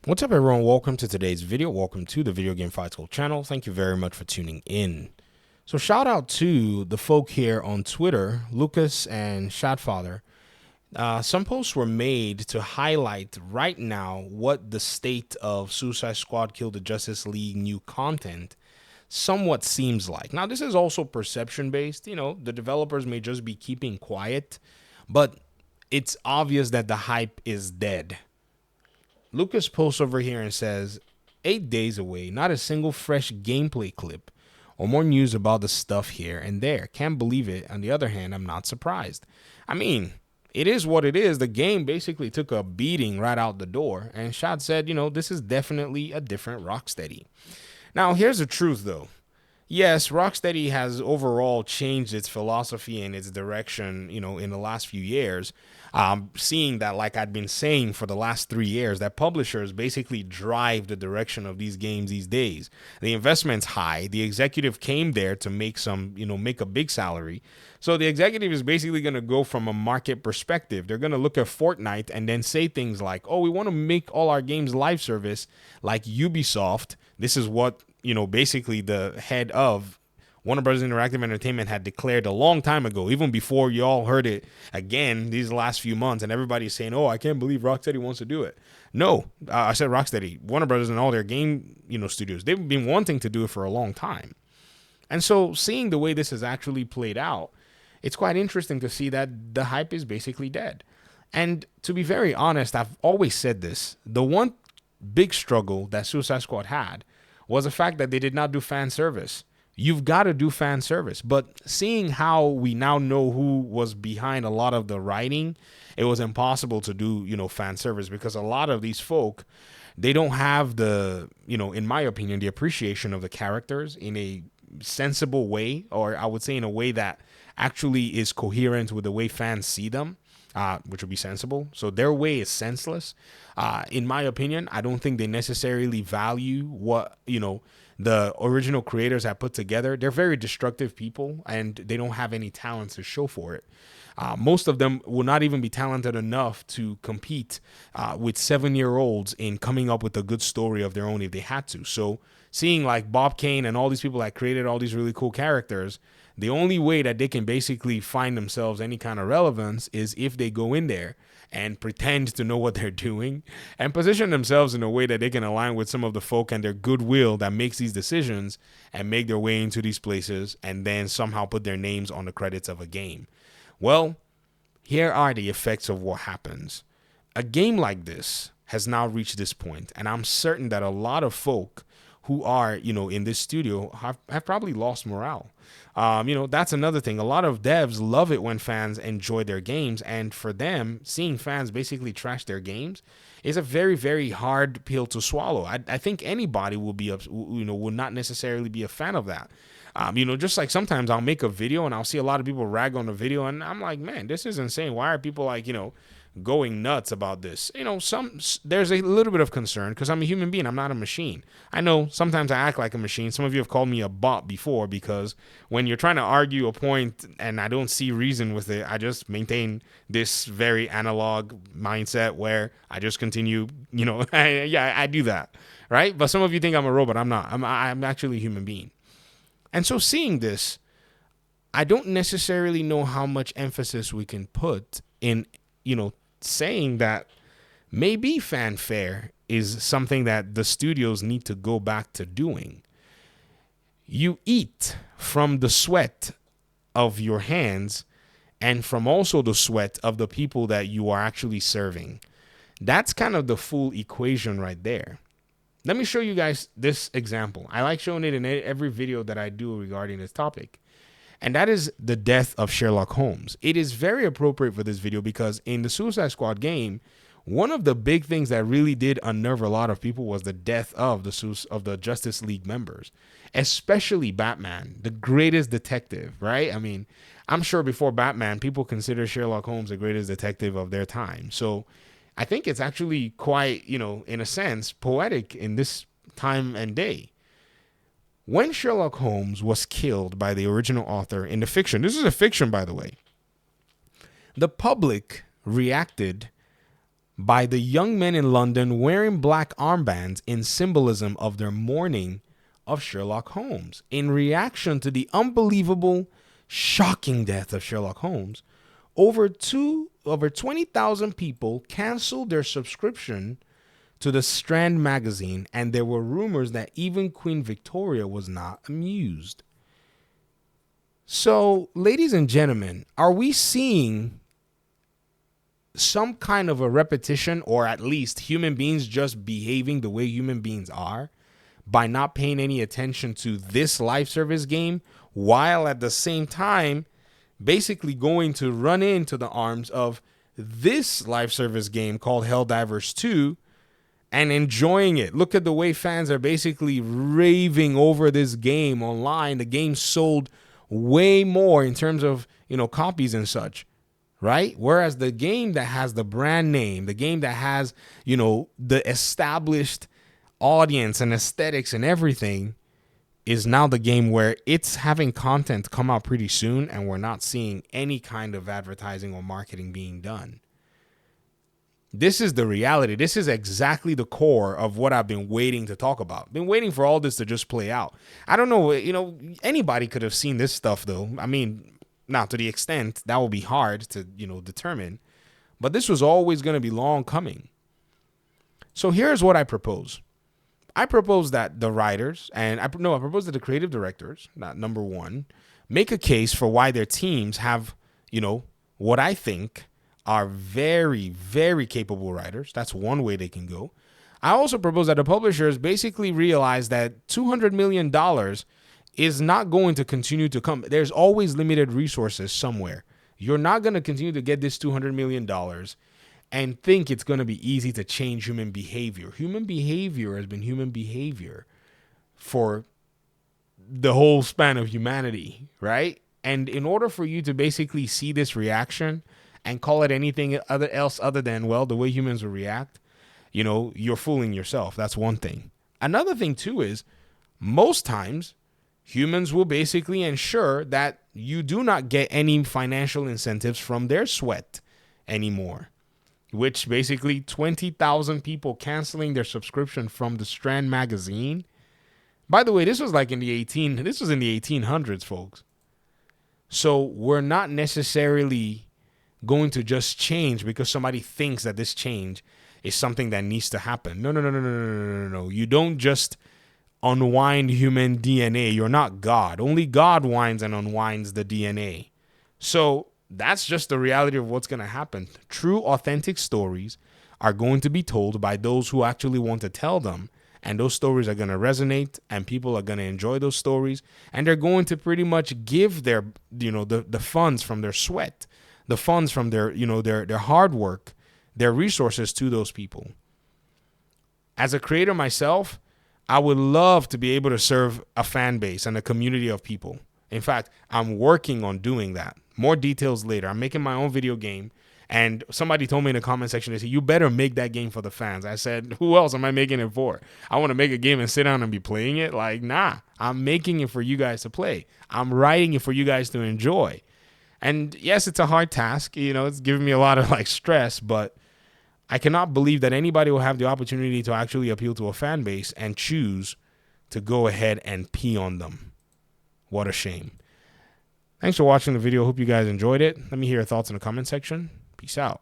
What's up, everyone? Welcome to today's video. Welcome to the Video Game Fight School channel. Thank you very much for tuning in. So shout out to the folk here on Twitter, Lucas and Shadfather. Some posts were made to highlight right now what the state of Suicide Squad Kill the Justice League new content somewhat seems like. Now, this is also perception based. You know, the developers may just be keeping quiet, but it's obvious that the hype is dead. Lucas posts over here and says, 8 days away, not a single fresh gameplay clip or more news about the stuff here and there. Can't believe it. On the other hand, I'm not surprised. I mean, it is what it is. The game basically took a beating right out the door. And Shad said, you know, this is definitely a different Rocksteady. Now, here's the truth, though. Yes, Rocksteady has overall changed its philosophy and its direction, you know, in the last few years. Seeing that, like I'd been saying for the last 3 years, that publishers basically drive the direction of these games these days. The investment's high. The executive came there to make make a big salary. So the executive is basically going to go from a market perspective. They're going to look at Fortnite and then say things like, oh, we want to make all our games live service like Ubisoft. This is what, basically the head of Warner Bros. Interactive Entertainment had declared a long time ago, even before you all heard it again these last few months, and everybody's saying, oh, I can't believe Rocksteady wants to do it. No, I said Rocksteady, Warner Bros. And all their game, studios, they've been wanting to do it for a long time. And so seeing the way this has actually played out, it's quite interesting to see that the hype is basically dead. And to be very honest, I've always said this, the one big struggle that Suicide Squad had was the fact that they did not do fan service. You've got to do fan service. But seeing how we now know who was behind a lot of the writing, it was impossible to do, fan service, because a lot of these folk, they don't have the, in my opinion, the appreciation of the characters in a sensible way, or I would say in a way that actually is coherent with the way fans see them. Which would be sensible. So their way is senseless. In my opinion, I don't think they necessarily value what, the original creators have put together. They're very destructive people, and they don't have any talent to show for it. Most of them will not even be talented enough to compete with 7-year-olds in coming up with a good story of their own if they had to. So seeing like Bob Kane and all these people that created all these really cool characters, the only way that they can basically find themselves any kind of relevance is if they go in there and pretend to know what they're doing and position themselves in a way that they can align with some of the folk and their goodwill that makes these decisions and make their way into these places and then somehow put their names on the credits of a game. Well, here are the effects of what happens. A game like this has now reached this point, and I'm certain that a lot of folk who are, in this studio have probably lost morale. That's another thing. A lot of devs love it when fans enjoy their games, and for them, seeing fans basically trash their games is a very, very hard pill to swallow. I think anybody will be, will not necessarily be a fan of that. Just like sometimes I'll make a video and I'll see a lot of people rag on the video, and I'm like, man, this is insane. Why are people like, going nuts about this? There's a little bit of concern because I'm a human being. I'm not a machine. I know sometimes I act like a machine. Some of you have called me a bot before, because when you're trying to argue a point and I don't see reason with it, I just maintain this very analog mindset where I just continue, I do that, right? But some of you think I'm a robot. I'm not. I'm actually a human being. And so seeing this, I don't necessarily know how much emphasis we can put in, saying that maybe fanfare is something that the studios need to go back to doing. You eat from the sweat of your hands and from also the sweat of the people that you are actually serving. That's kind of the full equation right there. Let me show you guys this example. I like showing it in every video that I do regarding this topic. And that is the death of Sherlock Holmes. It is very appropriate for this video because in the Suicide Squad game, one of the big things that really did unnerve a lot of people was the death of the Justice League members, especially Batman, the greatest detective, right? I mean, I'm sure before Batman, people consider Sherlock Holmes the greatest detective of their time. So I think it's actually quite, in a sense, poetic in this time and day. When Sherlock Holmes was killed by the original author in the fiction, this is a fiction, by the way, the public reacted by the young men in London wearing black armbands in symbolism of their mourning of Sherlock Holmes. In reaction to the unbelievable, shocking death of Sherlock Holmes, over 20,000 people canceled their subscription to the Strand magazine, and there were rumors that even Queen Victoria was not amused. So, ladies and gentlemen, are we seeing some kind of a repetition, or at least human beings just behaving the way human beings are by not paying any attention to this life service game, while at the same time basically going to run into the arms of this life service game called Helldivers 2 and enjoying it? Look at the way fans are basically raving over this game online. The game sold way more in terms of, copies and such, right? Whereas the game that has the brand name, the game that has, the established audience and aesthetics and everything, is now the game where it's having content come out pretty soon and we're not seeing any kind of advertising or marketing being done. This is the reality. This is exactly the core of what I've been waiting to talk about. Been waiting for all this to just play out. I don't know, anybody could have seen this stuff though. I mean, not to the extent that will be hard to, determine, but this was always going to be long coming. So here's what I propose. I propose that the writers, I propose that the creative directors, not number one, make a case for why their teams have, what I think are very, very capable writers. That's one way they can go. I also propose that the publishers basically realize that $200 million is not going to continue to come. There's always limited resources somewhere. You're not going to continue to get this $200 million and think it's going to be easy to change human behavior. Human behavior has been human behavior for the whole span of humanity, right? And in order for you to basically see this reaction and call it anything else other than, well, the way humans will react, you're fooling yourself. That's one thing. Another thing, too, is most times humans will basically ensure that you do not get any financial incentives from their sweat anymore, which basically 20,000 people canceling their subscription from the Strand magazine. By the way, this was in the 1800s, folks. So we're not necessarily going to just change because somebody thinks that this change is something that needs to happen. No. You don't just unwind human DNA. You're not God. Only God winds and unwinds the DNA. So that's just the reality of what's going to happen. True, authentic stories are going to be told by those who actually want to tell them. And those stories are going to resonate and people are going to enjoy those stories. And they're going to pretty much give their, the funds from their sweat, the funds from their, their hard work, their resources to those people. As a creator myself, I would love to be able to serve a fan base and a community of people. In fact, I'm working on doing that. More details later. I'm making my own video game. And somebody told me in the comment section, they said, you better make that game for the fans. I said, who else am I making it for? I want to make a game and sit down and be playing it? Nah, I'm making it for you guys to play. I'm writing it for you guys to enjoy. And yes, it's a hard task. It's giving me a lot of stress, but I cannot believe that anybody will have the opportunity to actually appeal to a fan base and choose to go ahead and pee on them. What a shame. Thanks for watching the video. Hope you guys enjoyed it. Let me hear your thoughts in the comment section. Peace out.